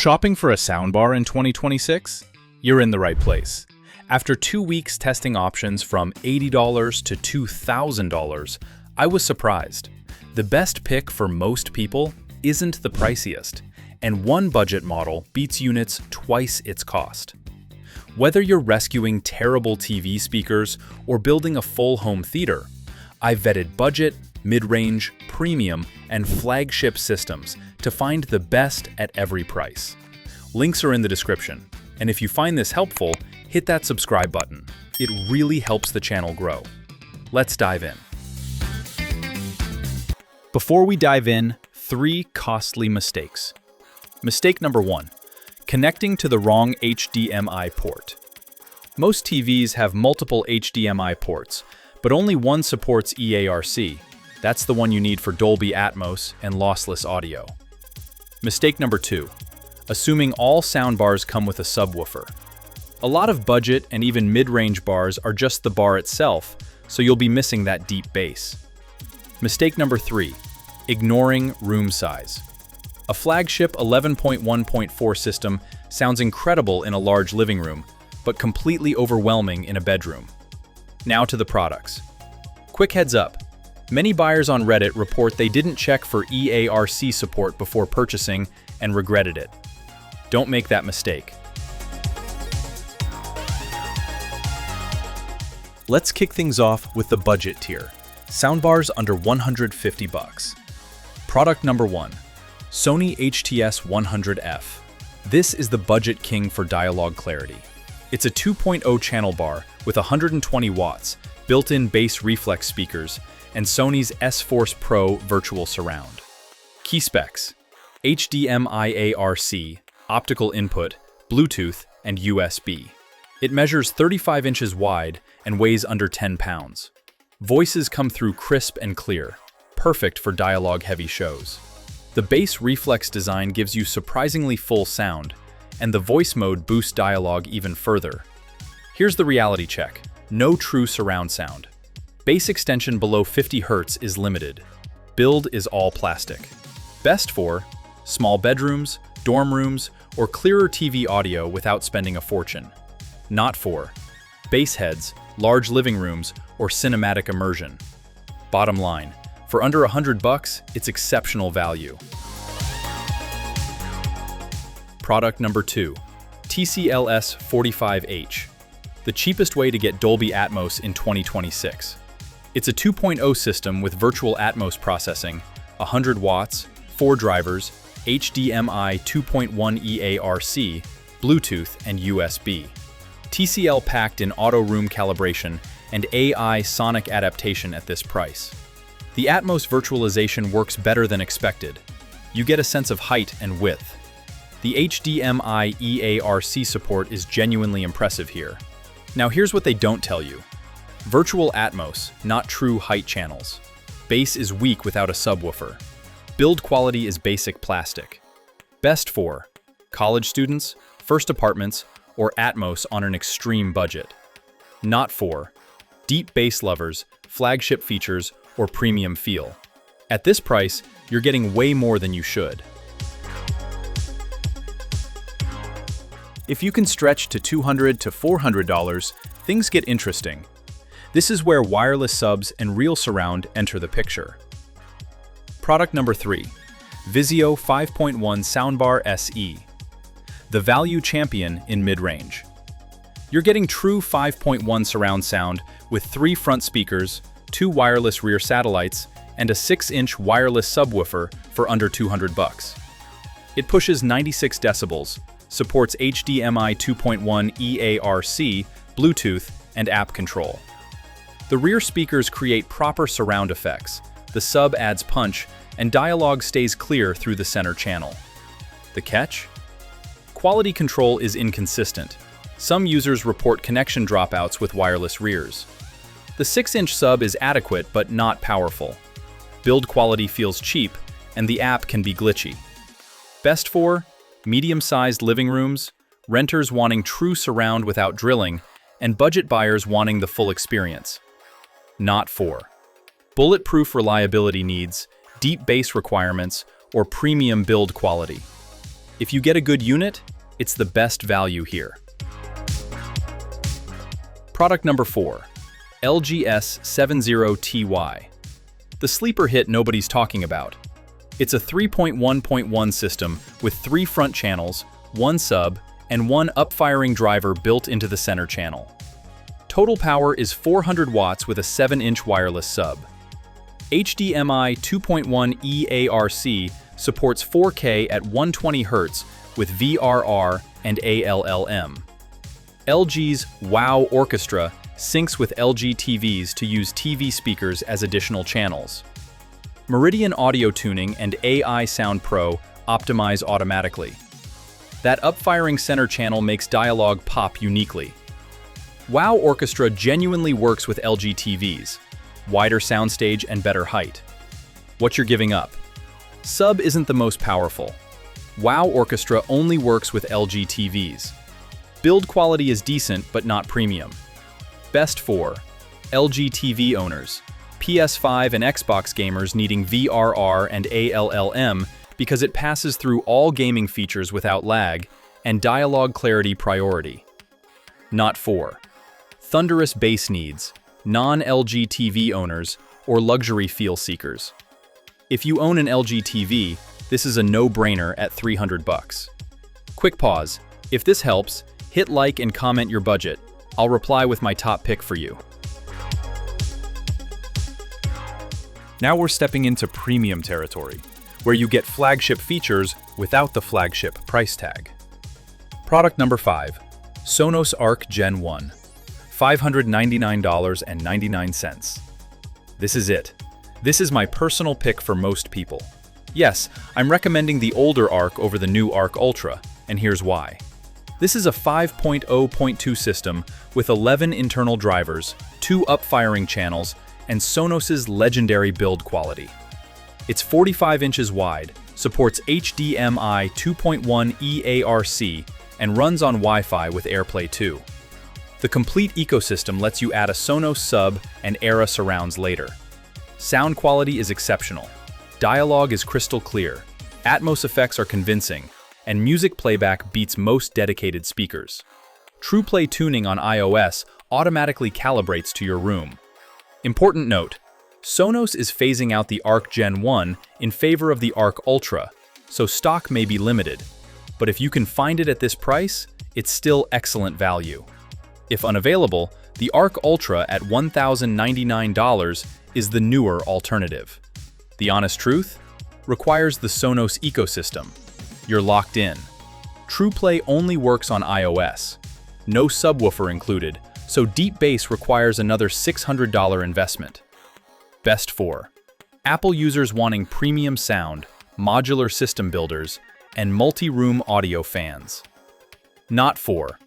Shopping for a soundbar in 2026? You're in the right place. After 2 weeks testing options from $80 to $2,000, I was surprised. The best pick for most people isn't the priciest, and one budget model beats units twice its cost. Whether you're rescuing terrible TV speakers or building a full home theater, I've vetted budget, mid-range, premium, and flagship systems to find the best at every price. Links are in the description, and if you find this helpful, hit that subscribe button. It really helps the channel grow. Let's dive in. Before we dive in, 3 costly mistakes. Mistake number 1, connecting to the wrong HDMI port. Most TVs have multiple HDMI ports, but only one supports eARC. That's the one you need for Dolby Atmos and lossless audio. Mistake number 2, assuming all soundbars come with a subwoofer. A lot of budget and even mid-range bars are just the bar itself, so you'll be missing that deep bass. Mistake number 3, ignoring room size. A flagship 11.1.4 system sounds incredible in a large living room, but completely overwhelming in a bedroom. Now to the products. Quick heads up. Many buyers on Reddit report they didn't check for eARC support before purchasing and regretted it. Don't make that mistake. Let's kick things off with the budget tier. Soundbars under $150. Product number 1, Sony HT-S100F. This is the budget king for dialogue clarity. It's a 2.0 channel bar with 120 watts, built-in bass reflex speakers, and Sony's S-Force Pro virtual surround. Key specs: HDMI eARC, optical input, Bluetooth, and USB. It measures 35 inches wide and weighs under 10 pounds. Voices come through crisp and clear, perfect for dialogue-heavy shows. The bass reflex design gives you surprisingly full sound, and the voice mode boosts dialogue even further. Here's the reality check: no true surround sound. Bass extension below 50 Hz is limited. Build is all plastic. Best for small bedrooms, dorm rooms, or clearer TV audio without spending a fortune. Not for bass heads, large living rooms, or cinematic immersion. Bottom line, for under $100, it's exceptional value. Product number 2, TCL-S45H. The cheapest way to get Dolby Atmos in 2026. It's a 2.0 system with virtual Atmos processing, 100 watts, 4 drivers, HDMI 2.1 eARC, Bluetooth, and USB. TCL packed in auto room calibration and AI sonic adaptation at this price. The Atmos virtualization works better than expected. You get a sense of height and width. The HDMI eARC support is genuinely impressive here. Now here's what they don't tell you. Virtual Atmos, not true height channels. Bass is weak without a subwoofer. Build quality is basic plastic. Best for college students, first apartments, or Atmos on an extreme budget. Not for deep bass lovers, flagship features, or premium feel. At this price, you're getting way more than you should. If you can stretch to $200 to $400, things get interesting. This is where wireless subs and real surround enter the picture. Product number 3, VIZIO 5.1 Soundbar SE. The value champion in mid-range. You're getting true 5.1 surround sound with 3 front speakers, 2 wireless rear satellites, and a 6-inch wireless subwoofer for under $200. It pushes 96 decibels, supports HDMI 2.1 eARC, Bluetooth, and app control. The rear speakers create proper surround effects, the sub adds punch, and dialogue stays clear through the center channel. The catch? Quality control is inconsistent. Some users report connection dropouts with wireless rears. The 6-inch sub is adequate but not powerful. Build quality feels cheap, and the app can be glitchy. Best for medium-sized living rooms, renters wanting true surround without drilling, and budget buyers wanting the full experience. Not for bulletproof reliability needs, deep bass requirements, or premium build quality. If you get a good unit, it's the best value here. Product number 4. LG S70TY. The sleeper hit nobody's talking about. It's a 3.1.1 system with 3 front channels, 1 sub, and 1 up-firing driver built into the center channel. Total power is 400 watts with a 7-inch wireless sub. HDMI 2.1 eARC supports 4K at 120 Hz with VRR and ALLM. LG's WOW Orchestra syncs with LG TVs to use TV speakers as additional channels. Meridian Audio Tuning and AI Sound Pro optimize automatically. That up-firing center channel makes dialogue pop uniquely. WOW Orchestra genuinely works with LG TVs, wider soundstage and better height. What you're giving up? Sub isn't the most powerful. WOW Orchestra only works with LG TVs. Build quality is decent but not premium. Best for LG TV owners, PS5 and Xbox gamers needing VRR and ALLM because it passes through all gaming features without lag, and dialogue clarity priority. Not for thunderous bass needs, non-LG TV owners, or luxury feel seekers. If you own an LG TV, this is a no-brainer at $300. Quick pause. If this helps, hit like and comment your budget. I'll reply with my top pick for you. Now we're stepping into premium territory, where you get flagship features without the flagship price tag. Product number 5. Sonos Arc Gen 1. $599.99. This is it. This is my personal pick for most people. Yes, I'm recommending the older Arc over the new Arc Ultra, and here's why. This is a 5.0.2 system with 11 internal drivers, 2 up-firing channels, and Sonos's legendary build quality. It's 45 inches wide, supports HDMI 2.1 eARC, and runs on Wi-Fi with AirPlay 2. The complete ecosystem lets you add a Sonos sub and Era surrounds later. Sound quality is exceptional. Dialogue is crystal clear. Atmos effects are convincing, and music playback beats most dedicated speakers. TruePlay tuning on iOS automatically calibrates to your room. Important note, Sonos is phasing out the Arc Gen 1 in favor of the Arc Ultra, so stock may be limited. But if you can find it at this price, it's still excellent value. If unavailable, the Arc Ultra at $1,099 is the newer alternative. The honest truth? Requires the Sonos ecosystem. You're locked in. TruePlay only works on iOS. No subwoofer included, so deep bass requires another $600 investment. Best for Apple users wanting premium sound, modular system builders, and multi-room audio fans. Not for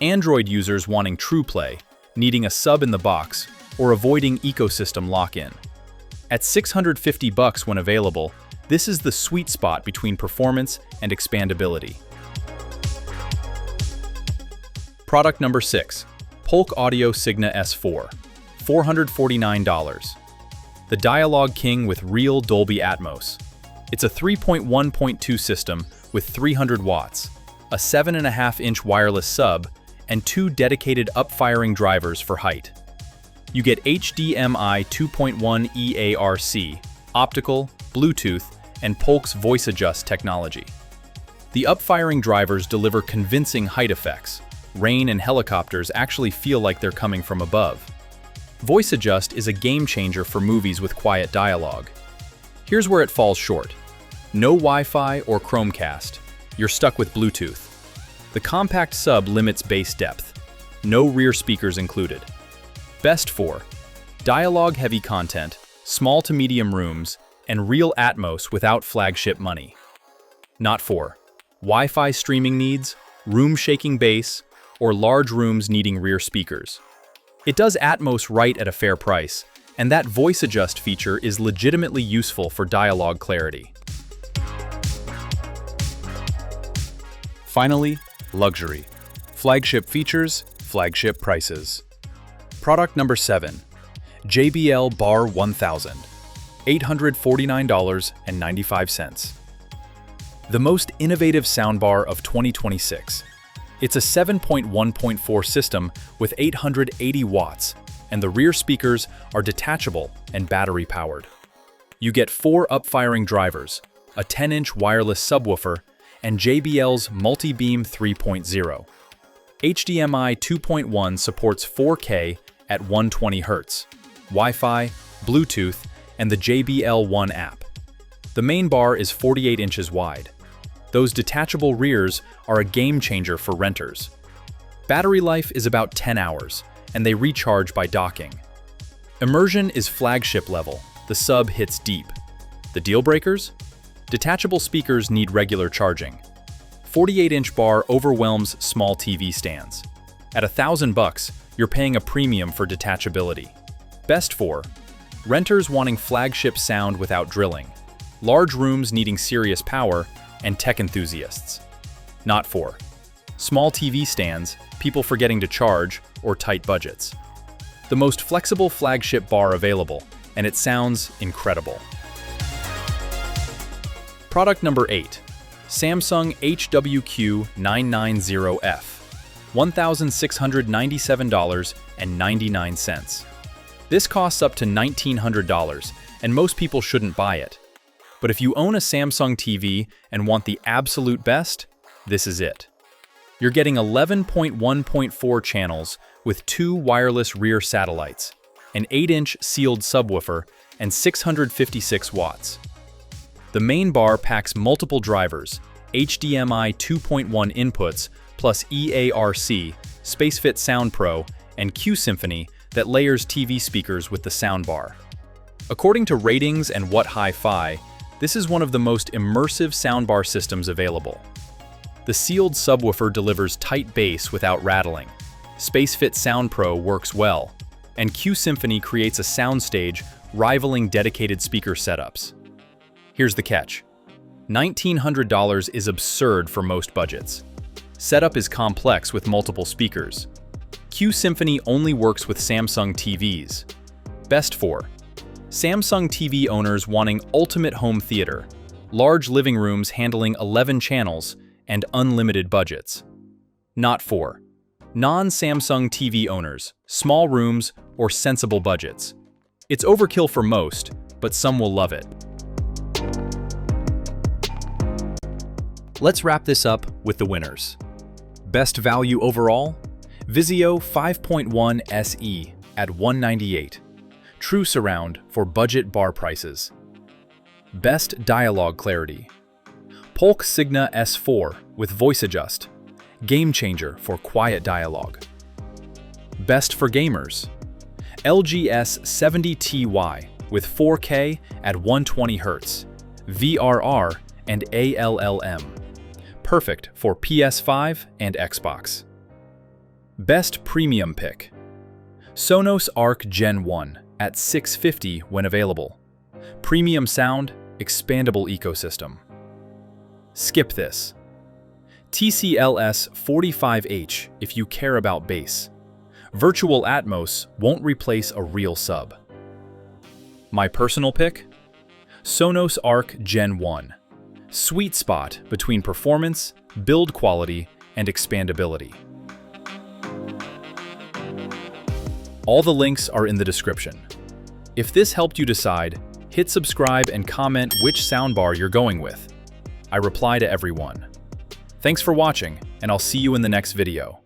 Android users wanting TruePlay, needing a sub in the box, or avoiding ecosystem lock-in. At $650 when available, this is the sweet spot between performance and expandability. Product number 6. Polk Audio Signa S4. $449. The Dialogue King with real Dolby Atmos. It's a 3.1.2 system with 300 watts, a 7.5-inch wireless sub, and 2 dedicated up-firing drivers for height. You get HDMI 2.1 eARC, optical, Bluetooth, and Polk's voice adjust technology. The up-firing drivers deliver convincing height effects. Rain and helicopters actually feel like they're coming from above. Voice adjust is a game changer for movies with quiet dialogue. Here's where it falls short. No Wi-Fi or Chromecast. You're stuck with Bluetooth. The compact sub limits bass depth. No rear speakers included. Best for dialogue-heavy content, small to medium rooms, and real Atmos without flagship money. Not for Wi-Fi streaming needs, room-shaking bass, or large rooms needing rear speakers. It does Atmos right at a fair price, and that voice adjust feature is legitimately useful for dialogue clarity. Finally, luxury. Flagship features, flagship prices. Product number 7. JBL Bar 1000. $849.95. The most innovative soundbar of 2026. It's a 7.1.4 system with 880 watts, and the rear speakers are detachable and battery-powered. You get 4 up-firing drivers, a 10-inch wireless subwoofer, and JBL's Multi-Beam 3.0. HDMI 2.1 supports 4K at 120 Hz, Wi-Fi, Bluetooth, and the JBL One app. The main bar is 48 inches wide. Those detachable rears are a game changer for renters. Battery life is about 10 hours, and they recharge by docking. Immersion is flagship level. The sub hits deep. The deal breakers? Detachable speakers need regular charging. 48-inch bar overwhelms small TV stands. At $1,000, you're paying a premium for detachability. Best for renters wanting flagship sound without drilling, large rooms needing serious power, and tech enthusiasts. Not for small TV stands, people forgetting to charge, or tight budgets. The most flexible flagship bar available, and it sounds incredible. Product number 8. Samsung HWQ-990F, $1,697.99. This costs up to $1,900, and most people shouldn't buy it. But if you own a Samsung TV and want the absolute best, this is it. You're getting 11.1.4 channels with 2 wireless rear satellites, an 8-inch sealed subwoofer, and 656 watts. The main bar packs multiple drivers, HDMI 2.1 inputs, plus eARC, SpaceFit Sound Pro, and Q Symphony that layers TV speakers with the soundbar. According to ratings and What Hi-Fi, this is one of the most immersive soundbar systems available. The sealed subwoofer delivers tight bass without rattling. SpaceFit Sound Pro works well, and Q Symphony creates a soundstage rivaling dedicated speaker setups. Here's the catch. $1,900 is absurd for most budgets. Setup is complex with multiple speakers. Q Symphony only works with Samsung TVs. Best for Samsung TV owners wanting ultimate home theater, large living rooms handling 11 channels, and unlimited budgets. Not for non-Samsung TV owners, small rooms, or sensible budgets. It's overkill for most, but some will love it. Let's wrap this up with the winners. Best value overall? VIZIO 5.1 SE at $198. True surround for budget bar prices. Best dialogue clarity. Polk Signa S4 with voice adjust. Game changer for quiet dialogue. Best for gamers. LG S70Ty with 4K at 120 Hz, VRR, and ALLM. Perfect for PS5 and Xbox. Best premium pick. Sonos Arc Gen 1 at $650 when available. Premium sound, expandable ecosystem. Skip this. TCLS 45H if you care about bass. Virtual Atmos won't replace a real sub. My personal pick? Sonos Arc Gen 1. Sweet spot between performance, build quality, and expandability. All the links are in the description. If this helped you decide, hit subscribe and comment which soundbar you're going with. I reply to everyone. Thanks for watching, and I'll see you in the next video.